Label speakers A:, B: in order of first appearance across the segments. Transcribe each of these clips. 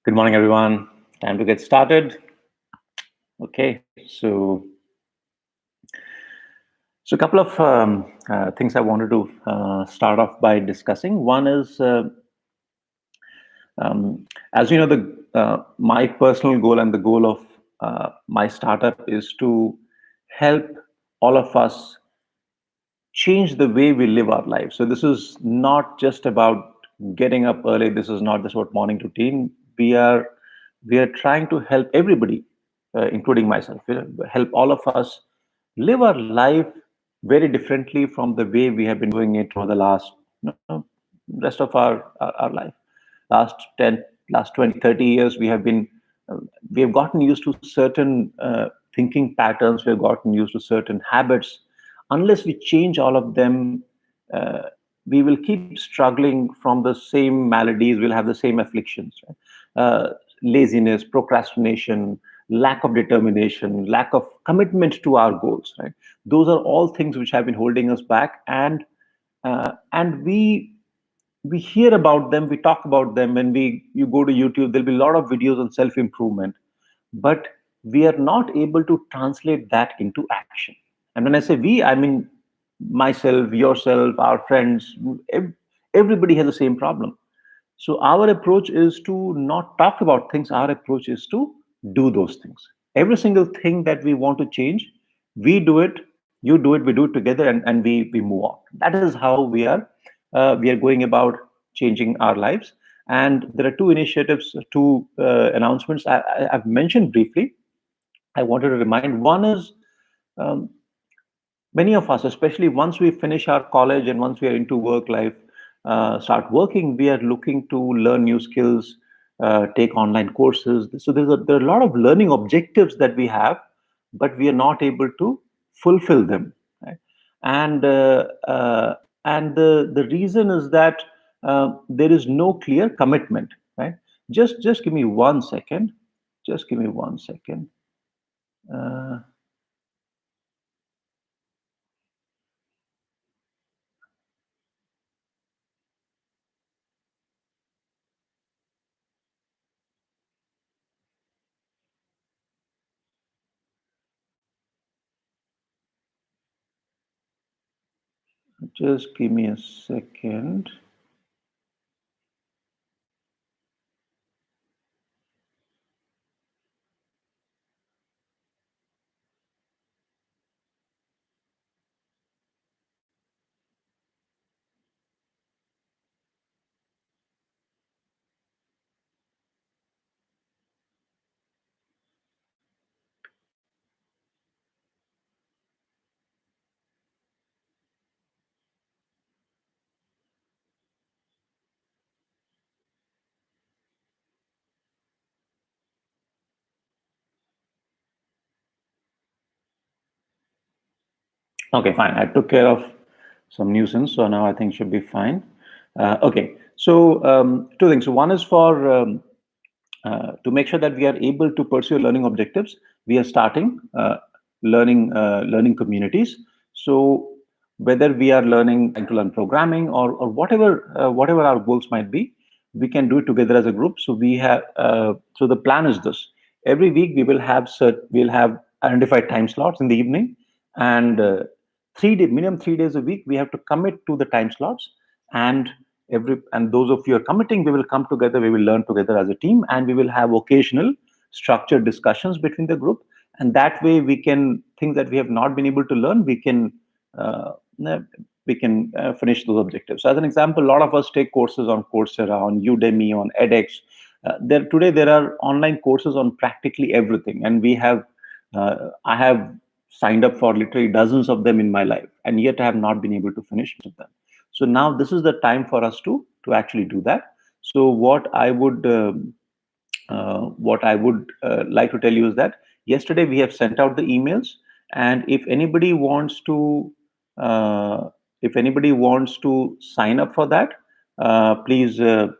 A: Good morning, everyone. Time to get started. Okay, so a couple of things I wanted to start off by discussing. One is, as you know, the my personal goal and the goal of my startup is to help all of us change the way we live our lives. So this is not just about getting up early. This is not just about morning routine. We are trying to help everybody, including myself, help all of us live our life very differently from the way we have been doing it for the last rest of our life. Last 10, last 20, 30 years, we have gotten used to certain thinking patterns. We have gotten used to certain habits. Unless we change all of them, uh, we will keep struggling from the same maladies. We'll have the same afflictions, right? Laziness, procrastination, lack of determination, lack of commitment to our goals, right? Those are all things which have been holding us back, and we hear about them, we talk about them. When we you go to YouTube, there'll be a lot of videos on self improvement, but we are not able to translate that into action. And when I say we, I mean myself, yourself, our friends. Everybody has the same problem. So our approach is to not talk about things. Our approach is to do those things. Every single thing that we want to change, we do it, you do it, we do it together, and we move on. That is how we are going about changing our lives. And there are two initiatives, two announcements I've mentioned briefly. I wanted to remind. One is, um, many of us, especially once we finish our college and once we are into work life, start working, we are looking to learn new skills, take online courses. So there are a lot of learning objectives that we have, but we are not able to fulfill them, right? And the reason is that there is no clear commitment, right? Just give me 1 second. Just give me 1 second. Uh, just give me a second. Okay, fine. I took care of some nuisance, so now I think should be fine. Okay, so two things. So one is for to make sure that we are able to pursue learning objectives. We are starting learning communities. So whether we are learning to learn programming, or whatever our goals might be, we can do it together as a group. So we have so the plan is this: every week we'll have identified time slots in the evening, and 3 day minimum 3 days a week we have to commit to the time slots. And those of you are committing, we will come together, we will learn together as a team, and we will have occasional structured discussions between the group. And that way we can, things that we have not been able to learn, uh, finish those objectives. So as an example, a lot of us take courses on Coursera, on Udemy, on edX. There are online courses on practically everything, and I have signed up for literally dozens of them in my life, and yet I have not been able to finish them. So now this is the time for us to actually do that. So what I would like to tell you is that yesterday we have sent out the emails, and uh, if anybody wants to sign up for that, please do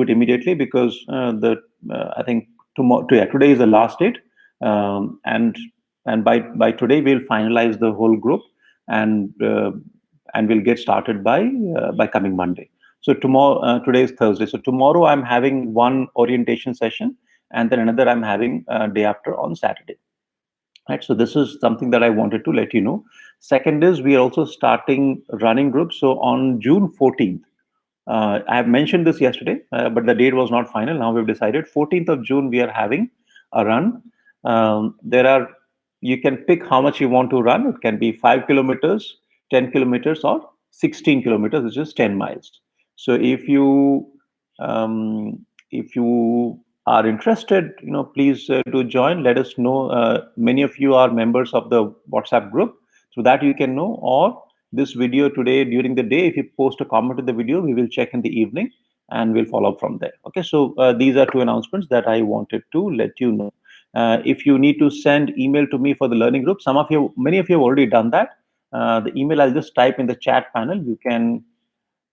A: it immediately, because the I think tomorrow, yeah, today is the last date. And by today we'll finalize the whole group, and we'll get started by coming Monday. So tomorrow, today is Thursday. So tomorrow I'm having one orientation session, and then another I'm having day after on Saturday. Right. So this is something that I wanted to let you know. Second is we are also starting running groups. So on June 14th, I have mentioned this yesterday, but the date was not final. Now we've decided 14th of June we are having a run. There are You can pick how much you want to run. It can be 5 kilometers, 10 kilometers, or 16 kilometers, which is 10 miles. So if you are interested, please do join. Let us know. Many of you are members of the WhatsApp group, so that you can know. Or this video today during the day, if you post a comment in the video, we will check in the evening and we'll follow up from there. Okay, so these are two announcements that I wanted to let you know. If you need to send email to me for the learning group, many of you have already done that. The email I'll just type in the chat panel. You can,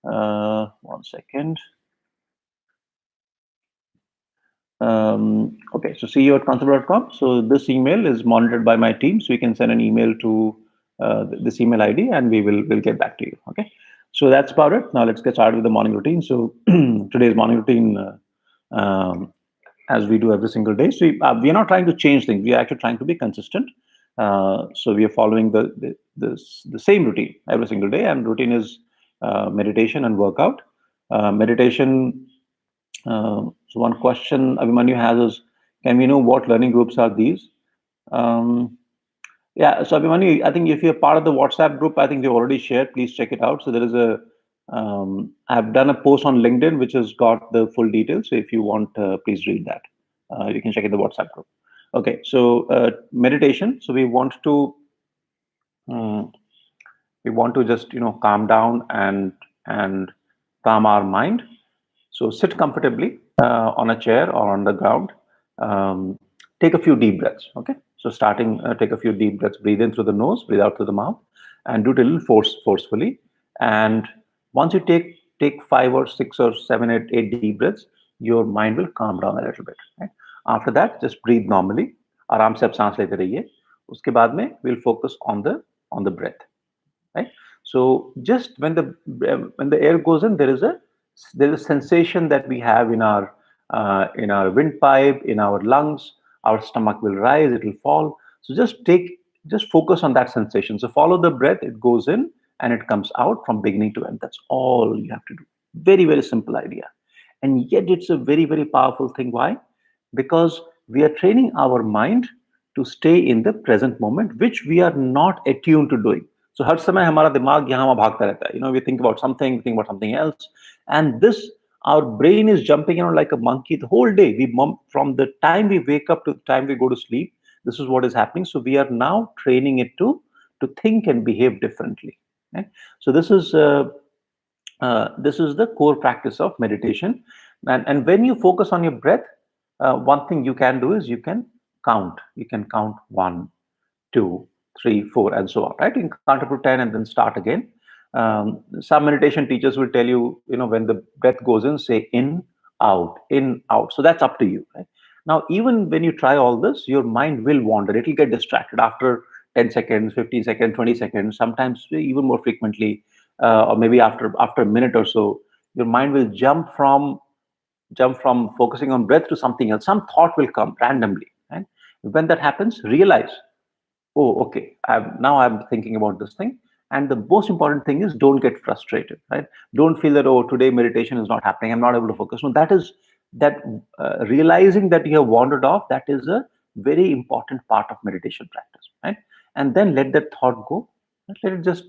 A: 1 second. Okay, so ceo@concept.com. So this email is monitored by my team, so you can send an email to this email ID, and we'll get back to you. Okay, so that's about it. Now let's get started with the morning routine. So today's morning routine, as we do every single day. So we are not trying to change things. We are actually trying to be consistent. So we are following the same routine every single day, and routine is meditation and workout. Meditation. So one question Abhimanyu has is, can we know what learning groups are these? Um, yeah, so Abhimanyu, I think if you're part of the WhatsApp group, I think they've already shared. Please check it out. So there is I've done a post on LinkedIn which has got the full details. So if you want, please read that. You can check in the WhatsApp group. Okay, so meditation. So um, we want to just calm down and calm our mind. So sit comfortably on a chair or on the ground. Um, Take a few deep breaths. Okay. So starting, take a few deep breaths. Breathe in through the nose, breathe out through the mouth, and do it a little forcefully. And once you take 5 or 6 or 7, 8 deep breaths, your mind will calm down a little bit. Right? After that, just breathe normally. आराम से आप सांस लेते रहिए. उसके बाद में we'll focus on the breath. Right. So just when the air goes in, there's a sensation that we have in our windpipe, in our lungs. Our stomach will rise, it will fall. So just focus on that sensation. So follow the breath, it goes in and it comes out from beginning to end. That's all you have to do. Very, very simple idea. And yet it's a very, very powerful thing. Why? Because we are training our mind to stay in the present moment, which we are not attuned to doing. So हर समय हमारा दिमाग यहाँ वहाँ भागता रहता है. We think about something, think about something else, and our brain is jumping around like a monkey the whole day. From the time we wake up to the time we go to sleep, this is what is happening. So we are now training it to think and behave differently. Right? So this is the core practice of meditation. And when you focus on your breath, one thing you can do is you can count 1, 2, 3, 4, and so on, right? You can count up to 10 and then start again. Some meditation teachers will tell you, when the breath goes in, say in, out. So that's up to you, right? Now, even when you try all this, your mind will wander. It will get distracted after 10 seconds, 15 seconds, 20 seconds, sometimes even more frequently, or maybe after a minute or so, your mind will jump from focusing on breath to something else. Some thought will come randomly, right? When that happens, realize, oh, okay, now I'm thinking about this thing. And the most important thing is, don't get frustrated, right? Don't feel that, oh, today meditation is not happening, I'm not able to focus. No, that realizing that you have wandered off, that is a very important part of meditation practice, right? And then let that thought go. Let it just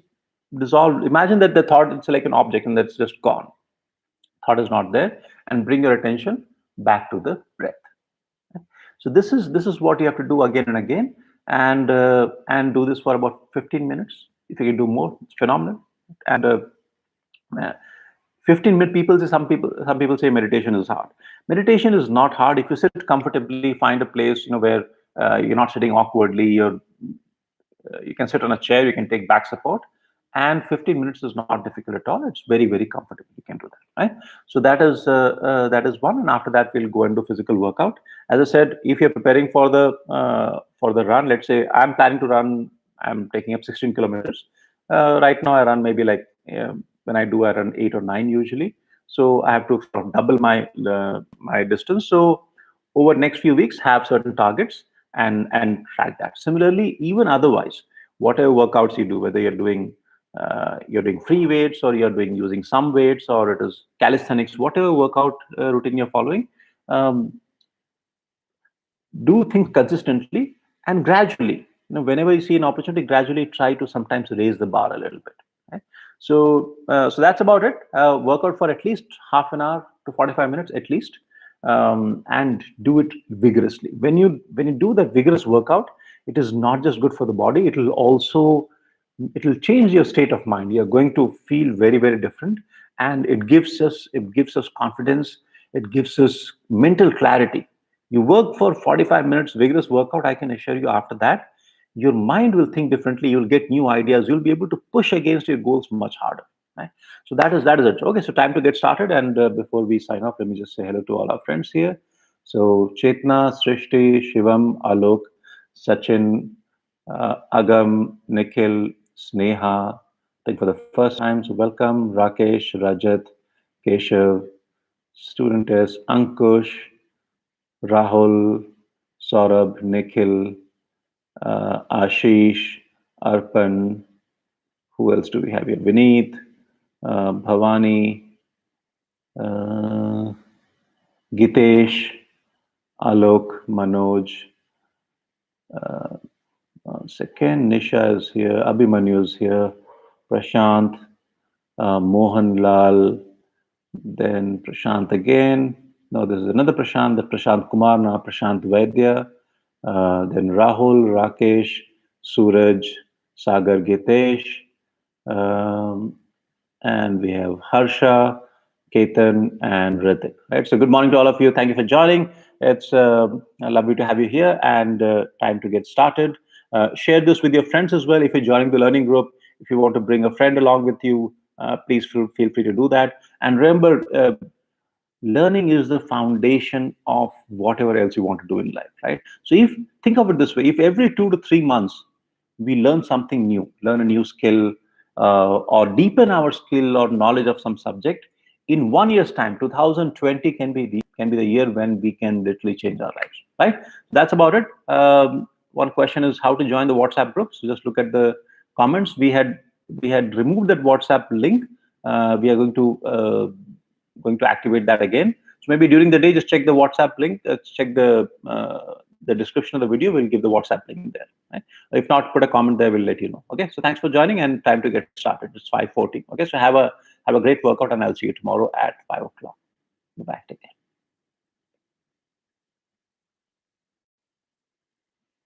A: dissolve. Imagine that the thought, it's like an object and that's just gone. Thought is not there, and bring your attention back to the breath. So this is what you have to do again and again, and do this for about 15 minutes. If you can do more, it's phenomenal. And 15-minute people say, some people say meditation is hard. Meditation is not hard if you sit comfortably, find a place where you're not sitting awkwardly. You can sit on a chair, you can take back support, and 15 minutes is not difficult at all. It's very, very comfortable. You can do that, right? So that is one, and after that we'll go and do physical workout. As I said, if you're preparing for the run, let's say I'm planning to run, I'm taking up 16 kilometers. Right now I run maybe like when I run 8 or 9 usually. So I have to sort of double my distance. So over next few weeks, have certain targets and track that. Similarly, even otherwise, whatever workouts you do, whether you're doing free weights or you're doing using some weights or it is calisthenics, whatever workout routine you're following, um, do things consistently and gradually. Whenever you see an opportunity, gradually try to sometimes raise the bar a little bit. Right? So that's about it. Work out for at least half an hour to 45 minutes at least, and do it vigorously. When you do that vigorous workout, it is not just good for the body. It will change your state of mind. You're going to feel very, very different, and it gives us confidence. It gives us mental clarity. You work for 45 minutes vigorous workout, I can assure you after that, your mind will think differently. You'll get new ideas. You'll be able to push against your goals much harder. Right? So that is it. Okay, so time to get started. And before we sign off, let me just say hello to all our friends here. So Chetna, Srishti, Shivam, Alok, Sachin, Agam, Nikhil, Sneha. I think for the first time, so welcome Rakesh, Rajat, Keshav, student is Ankush, Rahul, Saurabh, Nikhil, Ashish, Arpan. Who else do we have here? Vineet, Bhavani, uh, Gitesh, Alok, Manoj. Second, Nisha is here. Abhimanyu is here. Prashant, Mohan Lal. Then Prashant again. No, this is another Prashant. The Prashant Kumar, now Prashant Vaidya. Then Rahul, Rakesh, Suraj, Sagar Gitesh. Um, and we have Harsha, Ketan, and Ritik. Right. So good morning to all of you. Thank you for joining. It's lovely to have you here, and time to get started. Share this with your friends as well. If you're joining the learning group, if you want to bring a friend along with you, please feel free to do that. And remember, learning is the foundation of whatever else you want to do in life, right? So if think of it this way, if every 2 to 3 months we learn something new, learn a new skill, or deepen our skill or knowledge of some subject, in 1 year's time, 2020 can be the year when we can literally change our lives, right? That's about it. One question is how to join the WhatsApp group. So just look at the comments. We had removed that WhatsApp link. We are going to activate that again. So maybe during the day, just check the WhatsApp link. Check the description of the video. We'll give the WhatsApp link there. Right? If not, put a comment there. We'll let you know. Okay. So thanks for joining, and time to get started. It's 5:40. Okay. So have a great workout, and I'll see you tomorrow at 5 o'clock. Bye. Take care.